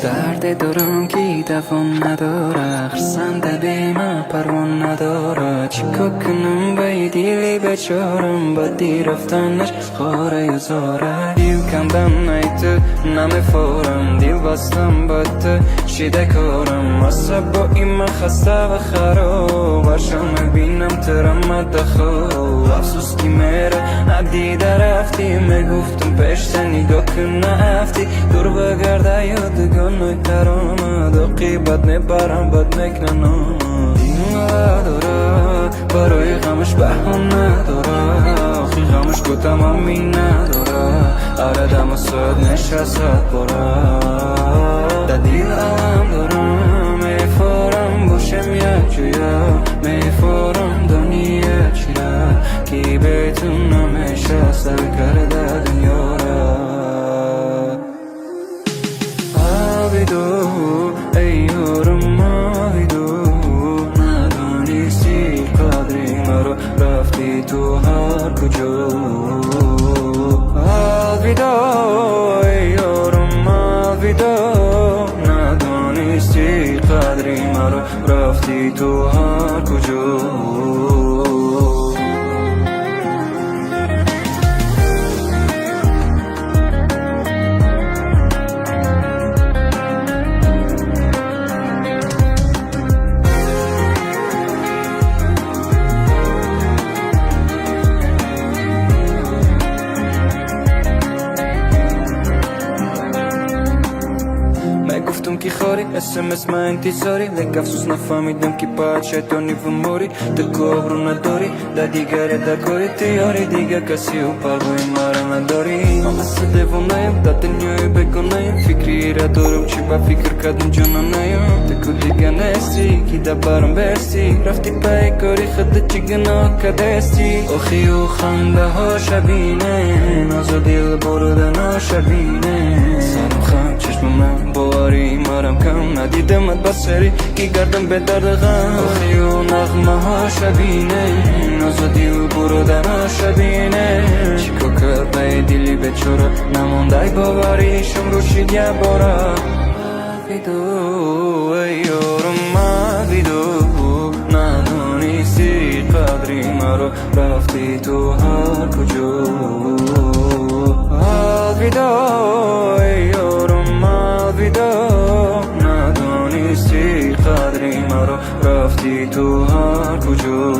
درد دارم که دوام نداره، خرسنده من پروان نداره. چیکار کنم با دیلی بچارم، با دی رفتنش خاره یا زاره. دیو کندم نیت نمیفورم، دیو بستم با تو چیده کارم. اصلا با این من خسته و خراب، برشم بینم ترم دخواب. افسوس کی میره ندیده رفتی، میگفتم پشت نگاه کن نفتی. دور بگرده یادگانای ترامه، دقی بد نبرم بد نکنن آمد. این نداره برای غمش بهانه داره، آخی غمش گفتم همین نداره. اره دم و ساعت نشست باره، در دیل علم دارم میفارم باشم یک جویا. میفارم دنیا چیره کی بیتون نمیشه سر کرده دنیا را. آبیدو ای یارم آبیدو، ندانستی قدری مرا رفتی تو هر کجا. آبیدو ای یارم آبیدو، ندانستی قدری مرا رفتی تو هر کجا. گفتم که خاری SMS من انتظاری، لک افسوس نفهمیدم که باید شیطانی و موری. دل کو ابرو نداری در دیگری در کاری تیاری، دیگه کسی و پرگوی مرا نداری. اما سده و نیم در دنیای بگنایم، فکری را دارم چی با فکر کردم جانا نیم. تکو دیگه نستی که دبرم برستی، رفتی پای کاری خده چی گناه کدستی. آخی و خنده ها شبینه، ناز و دل بردن ها شبینه. سرم خم چشم من باری مرم کم ندیدمت بسری که گردم به درد غم. آخی و نغمه ها شبینه، ناز و دیو بردن ها شبینه. چیکو کرده دیلی بچاره نمونده باوریشم روشید یه باره. آبیدو ای یارم آبیدو، ندانستی قدری مرا رفتی تو هر کجا. آبیدو ای یارم آبیدو، ندانستی قدری مرا رفتی تو هر کجا.